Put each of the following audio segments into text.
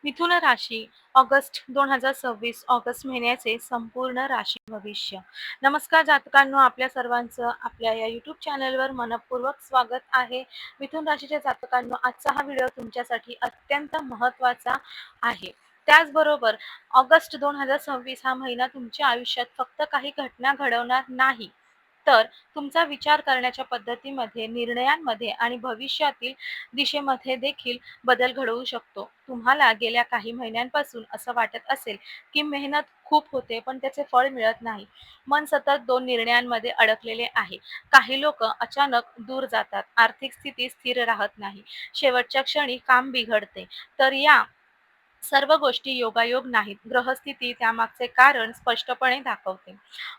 मिथुन राशी August 2026 August महिन्याचे संपूर्ण राशी भविष्य. नमस्कार जातकांनो, आपल्या सर्वांचं आपल्या या YouTube चॅनलवर मनपूर्वक स्वागत आहे. मिथुन राशीच्या जातकांनो, आजचा हा व्हिडिओ तुमच्यासाठी अत्यंत महत्त्वाचा आहे. त्याचबरोबर ऑगस्ट 2026 हा महिना तुमच्या आयुष्यात फक्त काही घटना घडवणार नाही, तर तुमचा विचार करण्याच्या पद्धतीमध्ये, निर्णयांमध्ये आणि भविष्यातील दिशेमध्ये देखील बदल घडवू शकतो. तुम्हाला गेल्या काही महिन्यांपासून असं वाटत असेल की मेहनत खूप होते पण त्याचे फळ मिळत नाही. मन सतत दोन निर्णयांमध्ये अडकलेले आहे. काही लोक अचानक दूर जातात, आर्थिक स्थिती स्थिर राहत नाही, शेवटच्या क्षणी काम बिघडते. तर या सर्व गोष्टी योगायोग नाहीत, ग्रहस्थिती त्यामागचे कारण स्पष्टपणे दाखवते.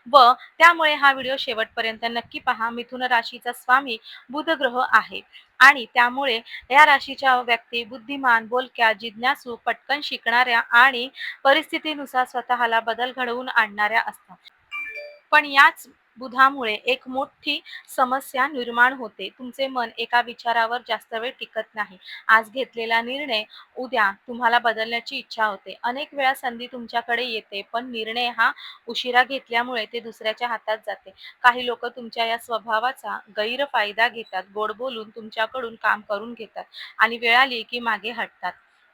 व त्यामुळे हा व्हिडिओ शेवटपर्यंत नक्की पहा. मिथुन राशीचा स्वामी बुध ग्रह आहे आणि त्यामुळे या राशीच्या व्यक्ती बुद्धिमान, बोलक्या, जिज्ञासू, पटकन शिकणाऱ्या आणि परिस्थितीनुसार स्वतःला बदल घडवून आणणाऱ्या असतात. पण याच बुधामुळे एक मोठी समस्या निर्माण होते. तुमचे मन एका विचारावर जास्त वेळ टिकत नाही. आज घेतलेला निर्णय उद्या तुम्हाला बदलण्याची इच्छा होते. अनेक वेळा संधी तुमच्याकडे येते, पण निर्णय हा उशिरा घेतल्यामुळे ते दुसऱ्याच्या हातात जाते. काही लोक तुमच्या या स्वभावाचा गैरफायदा घेतात, गोड बोलून तुमच्याकडून काम करून घेतात आणि वेळ आली की मागे हटतात.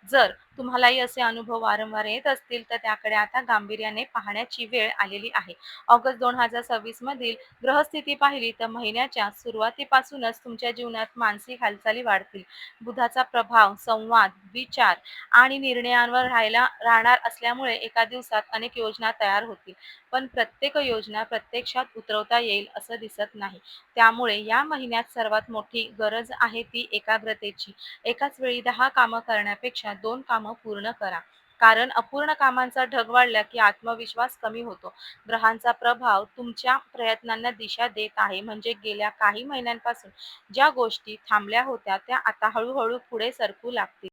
जर तुम्हालाही असे अनुभव वारंवार येत असतील तर त्याकडे आता गांभीर्याने पाहण्याची वेळ आलेली आहे. ऑगस्ट 2026 मधील ग्रहस्थिती पाहिली तर महिन्याच्या सुरुवातीपासूनच तुमच्या जीवनात मानसिक हालचाली वाढतील. बुधाचा प्रभाव संवाद, विचार आणि निर्णयांवर राहणार असल्यामुळे एका दिवसात अनेक योजना तयार होतील. पण प्रत्येक योजना प्रत्यक्षात उतरवता येईल असं दिसत नाही. त्यामुळे या महिन्यात सर्वात मोठी गरज आहे ती एकाग्रतेची. एकाच वेळी 10 कामं करण्यापेक्षा 2 कामं पूर्ण करा. कारण अपूर्ण कामांचा ढग वाढला की आत्मविश्वास कमी होतो. ग्रहांचा प्रभाव तुमच्या प्रयत्नांना दिशा देत आहे, म्हणजे गेल्या काही महिन्यांपासून ज्या गोष्टी थांबल्या होत्या त्या आता हळूहळू पुढे सरकू लागतील.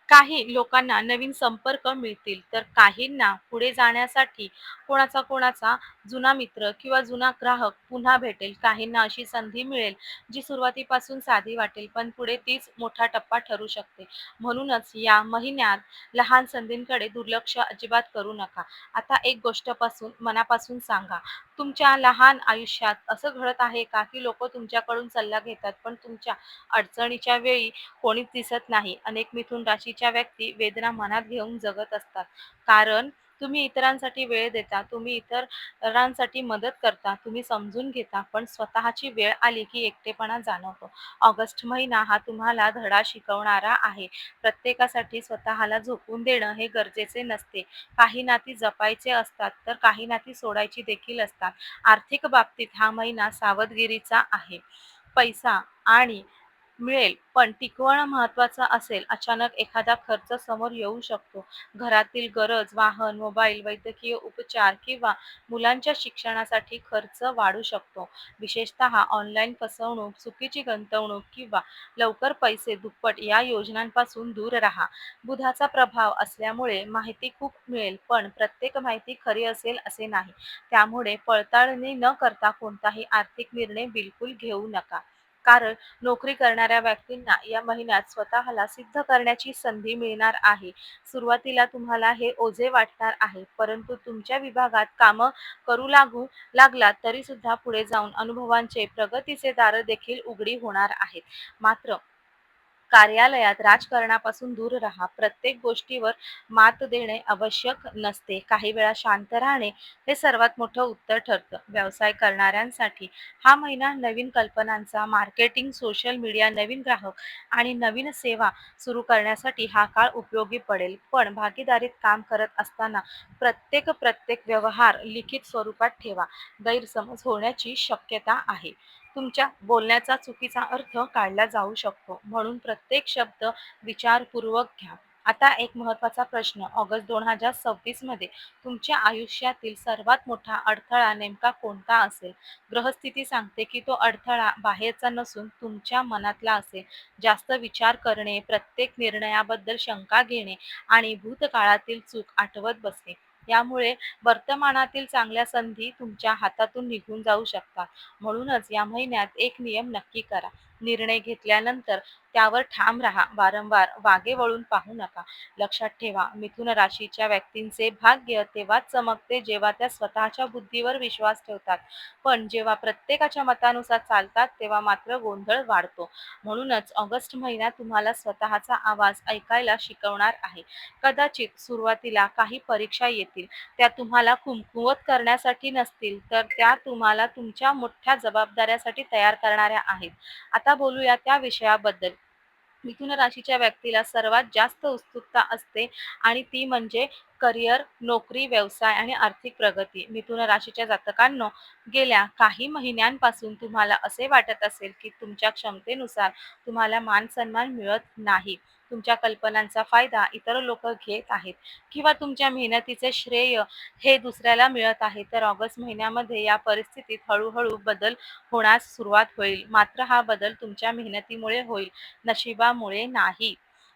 काही लोकांना नवीन संपर्क मिळतील, तर काहींना पुढे जाण्यासाठी कोणाचा जुना मित्र किंवा जुना ग्राहक पुन्हा भेटेल. काहींना अशी संधी मिळेल जी सुरुवातीपासून साधी वाटेल, पण पुढे तीच मोठा टप्पा ठरू शकते. म्हणूनच या महिन्यात लहान संधींकडे दुर्लक्ष अजिबात करू नका. आता एक गोष्ट मनापासून सांगा, तुमच्या लहान आयुष्यात असं घडत आहे का की लोक तुमच्याकडून सल्ला घेतात पण तुमच्या अडचणीच्या वेळी कोणीच दिसत नाही? अनेक मिथुन राशीच्या व्यक्ती वेदना मनात घेऊन जगत असतात, कारण तुम्ही इतरांसाठी वेळ देता, तुम्ही इतरांसाठी मदत करता, तुम्ही समजून घेता, पण स्वतःची वेळ आली की एकटेपणा जाणवतो. ऑगस्ट महिना हा तुम्हाला धडा शिकवणारा आहे. प्रत्येकासाठी स्वतःला झोकून देणं हे गरजेचे नसते. काही नाती जपायचे असतात तर काही नाती सोडायची देखील असतात. आर्थिक बाबतीत हा महिना सावधगिरीचा आहे. पैसा आणि मिळेल, पण टिकवणं महत्त्वाचं असेल. अचानक एखादा खर्च समोर येऊ शकतो. घरातील गरज, वाहन, मोबाईल, वैद्यकीय उपचार किंवा मुलांच्या शिक्षणासाठी खर्च वाढू शकतो. विशेषतः ऑनलाईन फसवणूक, चुकीची गुंतवणूक किंवा लवकर पैसे दुप्पट या योजनांपासून दूर राहा. बुधाचा प्रभाव असल्यामुळे माहिती खूप मिळेल, पण प्रत्येक माहिती खरी असेल असे नाही. त्यामुळे पडताळणी न करता कोणताही आर्थिक निर्णय बिलकुल घेऊ नका. कारण नोकरी करणाऱ्या व्यक्तींना या महिन्यात स्वतःला सिद्ध करण्याची संधी मिळणार आहे. सुरुवातीला तुम्हाला हे ओझे वाटणार आहे, परंतु तुमच्या विभागात कामं करू लागलात तरी सुद्धा पुढे जाऊन अनुभवांचे, प्रगतीचे दार देखील उघडी होणार आहेत. मात्र कार्यालयात राजकारणापासून दूर राहा. प्रत्येक गोष्टीवर मात देणे आवश्यक नसते. काही वेळा शांत राहणे हे सर्वात मोठं उत्तर ठरतं. व्यवसाय करणाऱ्यांसाठी हा महिना नवीन कल्पनांचा, मार्केटिंग, सोशल मीडिया, नवीन ग्राहक आणि नवीन सेवा सुरू करण्यासाठी हा काळ उपयोगी पडेल. पण भागीदारीत काम करत असताना प्रत्येक व्यवहार लिखित स्वरूपात ठेवा. गैरसमज होण्याची शक्यता आहे. तुमच्या बोलण्याचा चुकीचा अर्थ काढला जाऊ शकतो, म्हणून प्रत्येक शब्द विचारपूर्वक घ्या. आता एक महत्त्वाचा प्रश्न, ऑगस्ट 2026 मध्ये तुमच्या आयुष्यातील सर्वात मोठा अडथळा नेमका कोणता असेल? ग्रहस्थिती सांगते की तो अडथळा बाहेरचा नसून तुमच्या मनातला असेल. जास्त विचार करणे, प्रत्येक निर्णयाबद्दल शंका घेणे आणि भूतकाळातील चूक आठवत बसणे यामुळे वर्तमानातील चांगल्या संधी तुमच्या हातातून निघून जाऊ शकतात. म्हणूनच या महिन्यात एक नियम नक्की करा, निर्णय घेतल्यानंतर त्यावर ठाम राहा. वारंवार मागे वळून पाहू नका. लक्षात ठेवा, मिथुन राशीच्या व्यक्तींचे भाग्य तेव्हाच चमकते जेव्हा त्या स्वतःच्या बुद्धीवर विश्वास ठेवतात. पण जेव्हा प्रत्येकाच्या मतानुसार चालतात तेव्हा मात्र गोंधळ वाढतो. म्हणूनच ऑगस्ट महिना तुम्हाला स्वतःचा आवाज ऐकायला शिकवणार आहे. कदाचित सुरुवातीला काही परीक्षा येतील. त्या तुम्हाला कमकुवत करण्यासाठी नसतील, तर त्या तुम्हाला तुमच्या मोठ्या जबाबदाऱ्यासाठी तयार करणाऱ्या आहेत. आता बोलूया त्या विषयाबद्दल. मिथुन राशीच्या व्यक्तीला सर्वात जास्त उत्सुकता असते आणि ती म्हणजे करिअर, नोकरी, व्यवसाय आणि आर्थिक प्रगती. मिथुन राशीच्या जातकांनो, गेल्या काही महिन्यांपासून तुम्हाला असे वाटत असेल की तुमच्या क्षमतेनुसार तुम्हाला मान सन्मान मिळत नाही. तुमच्या कल्पनांचा फायदा इतर लोक घेत आहेत किंवा तुमच्या मेहनतीचे श्रेय हे दुसऱ्याला मिळत आहे. तर ऑगस्ट महिन्यामध्ये या परिस्थितीत हळूहळू बदल होण्यास सुरुवात होईल. मात्र हा बदल तुमच्या मेहनतीमुळे होईल, नशिबामुळे नाही.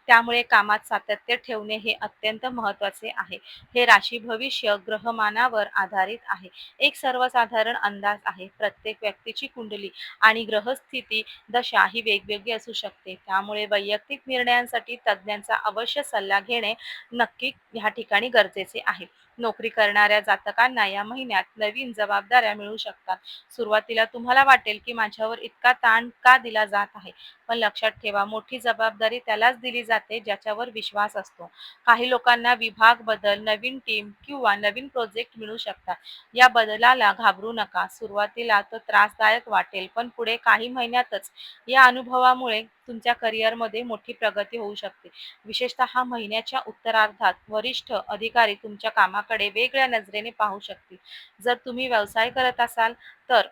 त्यामुळे कामात सातत्य ठेवणे हे अत्यंत महत्त्वाचे आहे. हे राशी भविष्य ग्रहमानावर आधारित आहे. एक सर्वसाधारण अंदाज आहे. प्रत्येक व्यक्तीची कुंडली आणि ग्रहस्थिती दशा ही वेगवेगळी असू शकते. त्यामुळे वैयक्तिक निर्णयांसाठी तज्ज्ञांचा अवश्य सल्ला घेणे नक्की ह्या ठिकाणी गरजेचे आहे. नोकरी करणाऱ्या जातकांना या महिन्यात नवीन जबाबदाऱ्या मिळू शकतात. सुरुवातीला तुम्हाला वाटेल की माझ्यावर इतका ताण का दिला जात आहे, पण लक्षात ठेवा, मोठी जबाबदारी त्यालाच दिली जाते ज्याच्यावर विश्वास असतो. काही लोकांना विभाग बदल, नवीन टीम किंवा नवीन प्रोजेक्ट मिळू शकतात. या बदलाला घाबरू नका. सुरुवातीला तो त्रासदायक वाटेल, पण पुढे काही महिन्यातच या अनुभवामुळे तुमच्या करिअरमध्ये मोठी प्रगती होऊ शकते. विशेषतः महिन्याच्या उत्तरार्धात वरिष्ठ अधिकारी तुमच्या कामाकडे वेगळ्या नजरेने पाहू शकतील. जर तुम्ही व्यवसाय करत असाल तर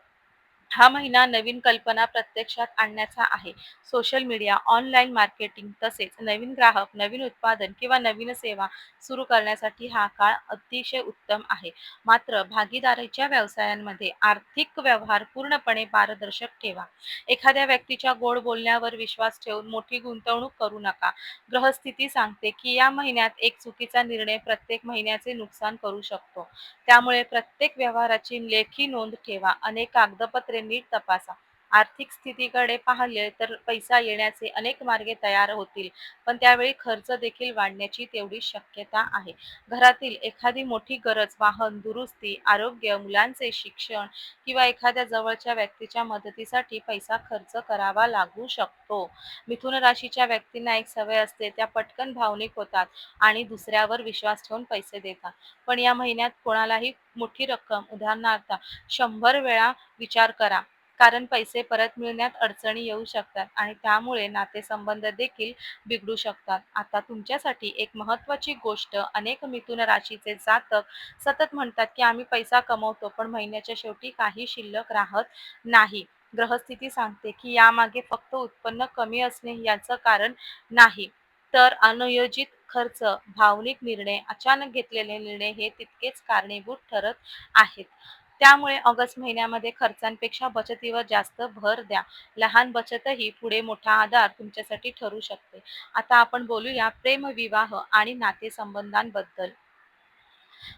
हा महिना नवीन कल्पना प्रत्यक्षात आणण्याचा आहे. सोशल मीडिया, ऑनलाईन मार्केटिंग तसेच नवीन ग्राहक, नवीन उत्पादन किंवा नवीन सेवा सुरू करण्यासाठी हा काळ अतिशय उत्तम आहे. मात्र भागीदारीच्या व्यवसायांमध्ये आर्थिक व्यवहार पूर्णपणे पारदर्शक ठेवा. एखाद्या व्यक्तीच्या गोड बोलण्यावर विश्वास ठेवून मोठी गुंतवणूक करू नका. ग्रहस्थिती सांगते की या महिन्यात एक चुकीचा निर्णय प्रत्येक महिन्याचे नुकसान करू शकतो. त्यामुळे प्रत्येक व्यवहाराची लेखी नोंद ठेवा. अनेक कागदपत्रे नीट तपासा. आर्थिक स्थितीकडे पाहिले तर पैसा येण्याचे अनेक मार्ग तयार होतील, पण त्यावेळी खर्च देखील वाढण्याची तेवढी शक्यता आहे. घरातील एखादी मोठी गरज, वाहन दुरुस्ती, आरोग्य, मुलांचे शिक्षण किंवा एखाद्या जवळच्या व्यक्तीच्या मदतीसाठी पैसा खर्च करावा लागू शकतो. मिथुन राशीच्या व्यक्तींना एक सवय असते, त्या पटकन भावनिक होतात आणि दुसऱ्यावर विश्वास ठेवून पैसे देतात. पण या महिन्यात कोणालाही मोठी रक्कम, उदाहरणार्थ 100 वेळा विचार करा, कारण पैसे परत मिळण्यात अडचणी येऊ शकतात आणि त्यामुळे नातेसंबंध देखील बिघडू शकतात. आता तुमच्यासाठी एक महत्त्वाची गोष्ट, अनेक मिथुन राशीचे जातक सतत म्हणतात की आम्ही पैसा कमवतो पण महिन्याच्या शेवटी काही शिल्लक राहत नाही. ग्रहस्थिती सांगते की यामागे फक्त उत्पन्न कमी असणे याचं कारण नाही, तर अनियोजित खर्च, भावनिक निर्णय, अचानक घेतलेले निर्णय हे तितकेच कारणीभूत ठरत आहेत. त्यामुळे ऑगस्ट महिन्यामध्ये खर्चांपेक्षा बचतीवर जास्त भर द्या. लहान बचतही पुढे मोठा आधार तुमच्यासाठी ठरू शकते. आता आपण बोलूया प्रेम, विवाह आणि नातेसंबंधांबद्दल.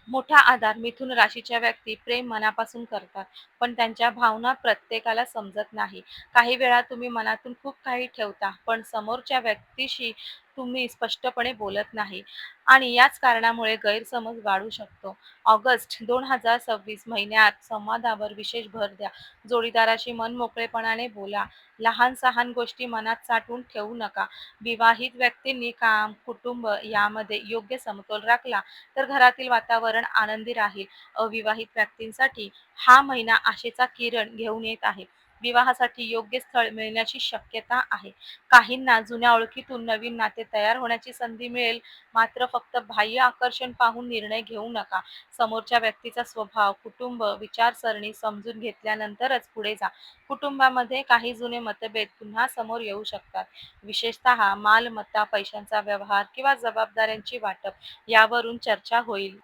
मोठा आधार. मिथुन राशीच्या व्यक्ती प्रेम मनापासून करतात, पण त्यांच्या भावना प्रत्येकाला समजत नाही. काही वेळा तुम्ही मनातून खूप काही ठेवता, पण समोरच्या व्यक्तीशी तुम्ही स्पष्टपणे बोलत नाही आणि याच कारणामुळे गैरसमज वाढू शकतो. ऑगस्ट 2026 महिन्यात संवादावर विशेष भर द्या. जोडीदाराशी मनमोकळेपणाने बोला. लहान-सहान गोष्टी मनात साठवून ठेवू नका. विवाहित व्यक्तींनी काम, कुटुंब यामध्ये योग्य समतोल राखला तर घरातील वातावरण आनंदी राहील. अविवाहित व्यक्तींसाठी हा महिना आशेचा किरण घेऊन येत आहे. विवाहासाठी योग्य स्थळ मिळण्याची शक्यता आहे. काहींना जुन्या ओळखीतून नवीन नाते तयार होण्याची संधी मिळेल. मात्र फक्त बाह्य आकर्षण पाहून निर्णय घेऊ नका. समोरच्या व्यक्तीचा स्वभाव, कुटुंब, विचारसरणी समजून घेतल्यानंतरच पुढे जा. कुटुंबामध्ये काही जुने मतभेद पुन्हा समोर येऊ शकतात. विशेषतः मालमत्ता, पैशांचा व्यवहार किंवा जबाबदाऱ्यांची वाटप यावरून चर्चा होईल.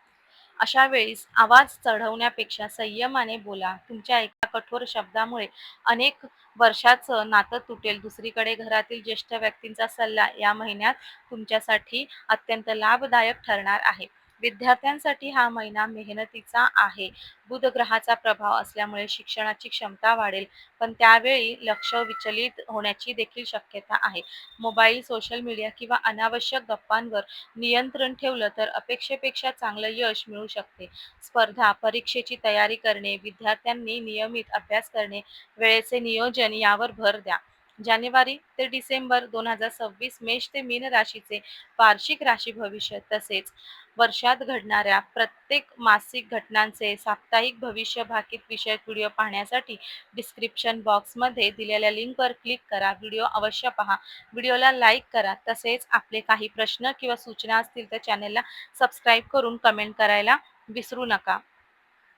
अशा वेळीस आवाज चढवण्यापेक्षा संयमाने बोला. तुमच्या एका कठोर शब्दामुळे अनेक वर्षाचं नातं तुटेल. दुसरीकडे घरातील ज्येष्ठ व्यक्तींचा सल्ला या महिन्यात तुमच्यासाठी अत्यंत लाभदायक ठरणार आहे. विद्यार्थ्यांसाठी हा महिना मेहनतीचा आहे. बुध ग्रहाचा प्रभाव असल्यामुळे शिक्षणाची क्षमता वाढेल, पण त्यावेळी लक्ष विचलित होण्याची देखील शक्यता आहे. मोबाईल, सोशल मीडिया किंवा अनावश्यक गप्पांवर नियंत्रण ठेवलं तर अपेक्षेपेक्षा चांगलं यश मिळू शकते. स्पर्धा परीक्षेची तयारी करणे, विद्यार्थ्यांनी नियमित अभ्यास करणे, वेळेचे नियोजन यावर भर द्या. जानेवारी ते डिसेंबर 2026 मेष ते मीन राशीचे वार्षिक राशी भविष्य तसेच वर्षात घडणाऱ्या प्रत्येक मासिक घटनांचे साप्ताहिक भविष्य भाकीत विषयक व्हिडिओ पाहण्यासाठी डिस्क्रिप्शन बॉक्समध्ये दिलेल्या लिंकवर क्लिक करा. व्हिडिओ अवश्य पहा. व्हिडिओला लाईक करा. तसेच आपले काही प्रश्न किंवा सूचना असतील तर चॅनेलला सबस्क्राईब करून कमेंट करायला विसरू नका.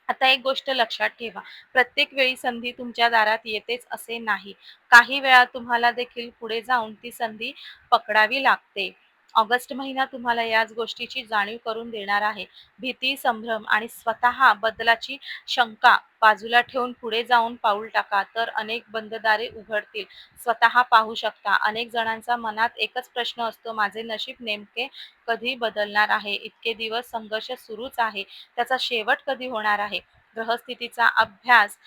आता एक गोष्ट लक्षात ठेवा, प्रत्येक वेळी संधी तुमच्या दारात येतेच असे नाही. काही वेळा तुम्हाला देखील पुढे जाऊन ती संधी पकडावी लागते. ऑगस्ट महिना तुम्हाला याच गोष्टीची जाणीव करून देणार आहे. भीती, संभ्रम आणि स्वतः बदलाची शंका बाजूला ठेवून पुढे जाऊन पाऊल टाका, तर अनेक बंद दारे उघडतील. स्वतः पाहू शकता, अनेक जणांचा मनात एकच प्रश्न असतो, माझे नशीब नेमके कधी बदलणार आहे? इतके दिवस संघर्ष सुरूच आहे, त्याचा शेवट कधी होणार आहे? ग्रहस्थितीचा अभ्यास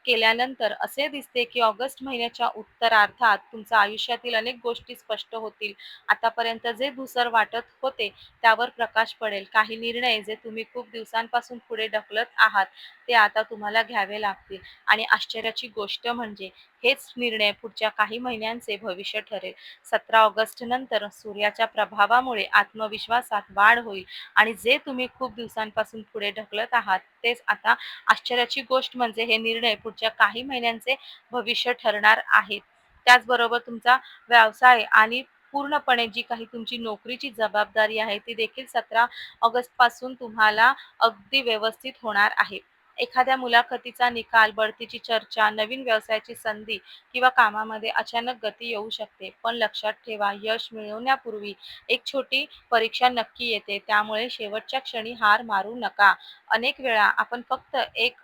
केल्यानंतर असे दिसते की ऑगस्ट महिन्याच्या उत्तरार्धात तुमच्या आयुष्यातील अनेक गोष्टी स्पष्ट होतील. आतापर्यंत जे धूसर वाटत होते त्यावर प्रकाश पडेल. काही निर्णय जे तुम्ही खूप दिवसांपासून पुढे ढकलत आहात ते आता तुम्हाला घ्यावे लागतील आणि आश्चर्याची गोष्ट म्हणजे हेच निर्णय पुढच्या काही महिन्यांचे भविष्य ठरेल. 17 ऑगस्ट नंतर सूर्याच्या प्रभावामुळे आत्मविश्वासात वाढ होईल आणि जे तुम्ही खूप दिवसांपासून पुढे ढकलत आहात तेच आता आश्चर्याची गोष्ट म्हणजे हे निर्णय पुढच्या काही महिन्यांचे भविष्य ठरणार आहेत. त्याचबरोबर तुमचा व्यवसाय आणि पूर्णपणे जी काही तुमची नोकरीची जबाबदारी आहे ती देखील 17 ऑगस्ट पासून तुम्हाला अगदी व्यवस्थित होणार आहे. एखाद्या मुलाखतीचा निकाल, बढतीची चर्चा, नवीन व्यवसायाची संधी किंवा कामामध्ये अचानक गती येऊ शकते. पण लक्षात ठेवा, यश मिळवण्यापूर्वी एक छोटी परीक्षा नक्की येते. त्यामुळे शेवटच्या क्षणी हार मारू नका. अनेक वेळा आपण फक्त एक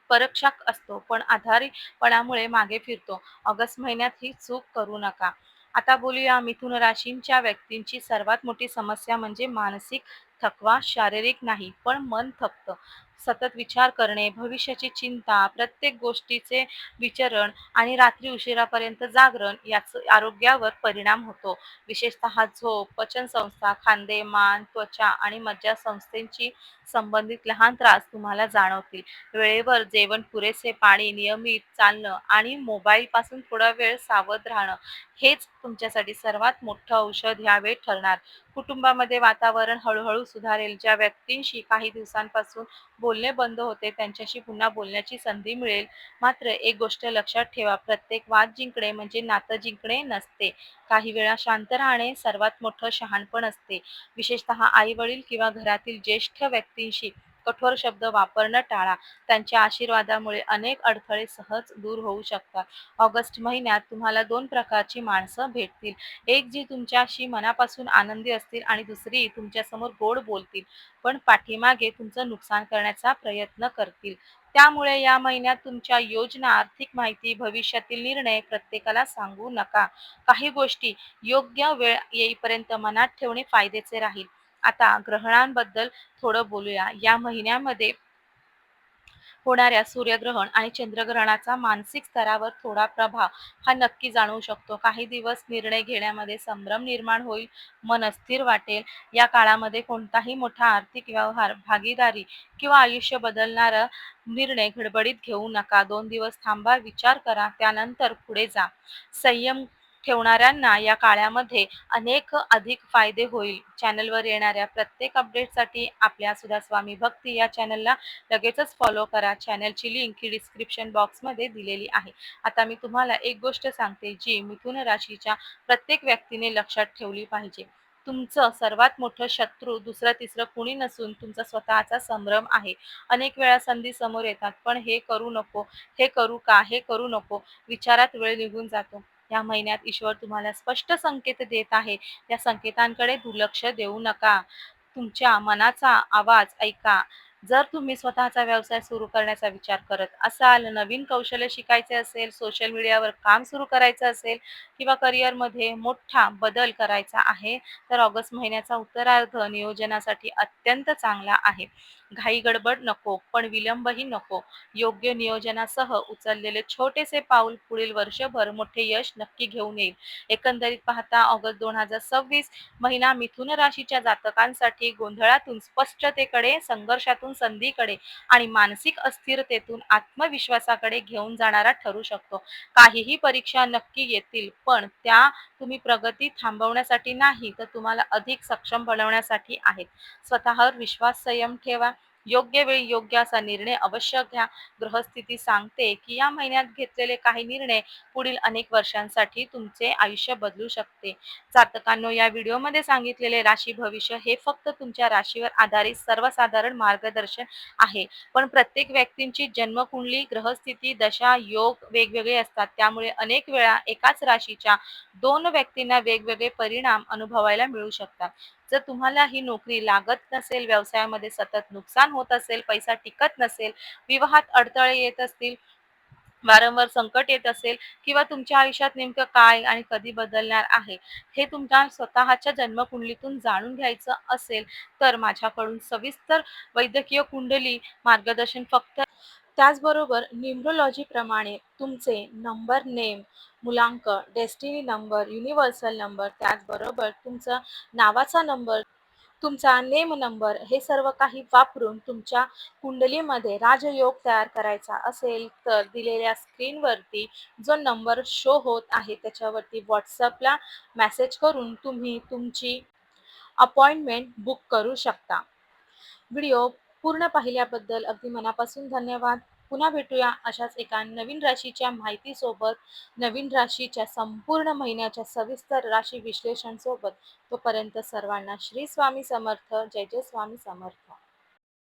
परीक्षक असतो, पण आजारीपणामुळे मागे फिरतो. ऑगस्ट महिन्यात ही चूक करू नका. आता बोलूया मिथुन राशींच्या व्यक्तींची सर्वात मोठी समस्या म्हणजे मानसिक थकवा. शारीरिक नाही, पण मन थकतं. सतत विचार करणे, भविष्याची चिंता, प्रत्येक गोष्टीचे विचरण आणि रात्री उशिरापर्यंत जागरण याचा आरोग्यावर परिणाम होतो. विशेषतः झोप, पचनसंस्था, खांदे, मान, त्वचा आणि मज्जासंस्थेशी संबंधित लहान त्रास तुम्हाला जाणवतील. वेळेवर जेवण, पुरेसे पाणी, नियमित चालणं आणि मोबाईलपासून थोडा वेळ सावध राहणं हेच तुमच्यासाठी सर्वात मोठं औषध ह्यावेळी ठरणार. कुटुंबामध्ये वातावरण हळूहळू सुधारेल. ज्या व्यक्तींशी काही दिवसांपासून बोलणे बंद होते त्यांच्याशी पुन्हा बोलण्याची संधी मिळेल. मात्र एक गोष्ट लक्षात ठेवा, प्रत्येक वाद जिंकणे म्हणजे नातं जिंकणे नसते. काही वेळा शांत राहणे सर्वात मोठं शहाणपण असते. विशेषतः आई वडील किंवा घरातील ज्येष्ठ व्यक्तींशी कठोर शब्द वापरणं टाळा. त्यांच्या आशीर्वादामुळे अनेक अडथळे सहज दूर होऊ शकतात. ऑगस्ट महिन्यात तुम्हाला दोन प्रकारची माणसं भेटतील. एक जी तुमच्याशी मनापासून आनंदी असतील आणि दुसरी तुमच्यासमोर गोड बोलतील, पण पाठीमागे तुमचं नुकसान करण्याचा प्रयत्न करतील. त्यामुळे या महिन्यात तुमच्या योजना, आर्थिक माहिती, भविष्यातील निर्णय प्रत्येकाला सांगू नका. काही गोष्टी योग्य वेळ येईपर्यंत मनात ठेवणे फायद्याचे राहील. आता ग्रहणांबद्दल थोडं बोलूया. या महिन्यामध्ये होणाऱ्या सूर्यग्रहण आणि चंद्रग्रहणाचा मानसिक स्तरावर थोडा प्रभाव हा नक्की जाणवू शकतो. काही दिवस निर्णय घेण्यामध्ये संभ्रम निर्माण होईल, मन अस्थिर वाटेल. या काळामध्ये कोणताही मोठा आर्थिक व्यवहार, भागीदारी किंवा आयुष्य बदलणारा निर्णय गडबडीत घेऊ नका. 2 दिवस थांबा, विचार करा, त्यानंतर पुढे जा. संयम ठेवणाऱ्यांना या काळामध्ये अधिक फायदे होईल. चॅनलवर येणाऱ्या प्रत्येक अपडेटसाठी आपल्या सुधा स्वामी भक्ती या चॅनलला लगेचच फॉलो करा. चॅनलची लिंक ही डिस्क्रिप्शन बॉक्समध्ये दिलेली आहे. आता मी तुम्हाला एक गोष्ट सांगते जी मिथुन राशीच्या प्रत्येक व्यक्तीने लक्षात ठेवली पाहिजे. तुमचं सर्वात मोठं शत्रू दुसरं तिसरं कुणी नसून तुमचा स्वतःचा संभ्रम आहे. अनेक वेळा संधी समोर येतात, पण हे करू नको, हे करू का, हे करू नको विचारात वेळ निघून जातो. या महिन्यात ईश्वर तुम्हाला स्पष्ट संकेत देत आहे. त्या संकेतांकडे दुर्लक्ष देऊ नका. तुमच्या मनाचा आवाज ऐका. जर तुम्ही स्वतःचा व्यवसाय सुरू करण्याचा विचार करत असाल, नवीन कौशल्य शिकायचे असेल, सोशल मीडियावर काम सुरू करायचं असेल किंवा करिअरमध्ये मोठा बदल करायचा आहे, तर ऑगस्ट महिन्याचा उत्तरार्ध नियोजनासाठी अत्यंत चांगला आहे. घाई गडबड नको, पण विलंबही नको. योग्य नियोजनासह उचललेले छोटेसे पाऊल पुढील वर्षभर मोठे यश नक्की घेऊन येईल. एकंदरीत पाहता ऑगस्ट 2026 महिना मिथुन राशीच्या जातकांसाठी गोंधळातून स्पष्टतेकडे, संघर्षातून संधीकडे आणि मानसिक अस्थिरतेतून आत्मविश्वासाकडे घेऊन जाणारा ठरू शकतो. काहीही परीक्षा नक्की येतील, पण त्या तुम्ही प्रगती थांबवण्यासाठी नाही, तर तुम्हाला अधिक सक्षम बनवण्यासाठी आहेत. स्वतःवर विश्वास, संयम ठेवा. योग्य वेळी योग्य असा निर्णय अवश्य घ्या. ग्रहस्थिती सांगते की या महिन्यात घेतलेले काही निर्णय पुढील अनेक वर्षांसाठी तुमचे आयुष्य बदलू शकते. जातकांनो, या व्हिडिओमध्ये सांगितलेले राशी भविष्य हे फक्त तुमच्या राशीवर आधारित सर्वसाधारण मार्गदर्शन आहे. पण प्रत्येक व्यक्तींची जन्मकुंडली, ग्रहस्थिती, दशा, योग वेगवेगळे असतात. त्यामुळे अनेक वेळा एकाच राशीच्या दोन व्यक्तींना वेगवेगळे परिणाम अनुभवायला मिळू शकतात. जर तुम्हाला ही नोकरी लागत नसेल, व्यवसायामध्ये सतत नुकसान होत असेल, पैसा टिकत नसेल, विवाहात अडथळे येत असतील, वारंवार संकट येत असेल किंवा तुमच्या आयुष्यात नेमकं काय आणि कधी बदलणार आहे, हे तुमच्या स्वतःच्या जन्मकुंडलीतून जाणून घ्यायचं असेल, तर माझ्याकडून सविस्तर वैद्यकीय कुंडली मार्गदर्शन फक्त. त्याचबरोबर न्यूमरोलॉजीप्रमाणे तुमचे नंबर, नेम, मुलांक, डेस्टिनी नंबर, युनिव्हर्सल नंबर, त्याचबरोबर तुमचा नावाचा नंबर, तुमचा नेम नंबर, हे सर्व काही वापरून तुमच्या कुंडलीमध्ये राजयोग तयार करायचा असेल, तर दिलेल्या स्क्रीनवरती जो नंबर शो होत आहे त्याच्यावरती व्हॉट्सअपला मेसेज करून तुम्ही तुमची अपॉइंटमेंट बुक करू शकता. व्हिडिओ पूर्ण पाहिल्याबद्दल अगदी मनापासून धन्यवाद. पुन्हा भेटूया अशाच एका नवीन राशीच्या माहितीसोबत, नवीन राशीच्या संपूर्ण महिन्याच्या सविस्तर राशी विश्लेषण सोबत. तोपर्यंत सर्वांना श्री स्वामी समर्थ. जय जय स्वामी समर्थ.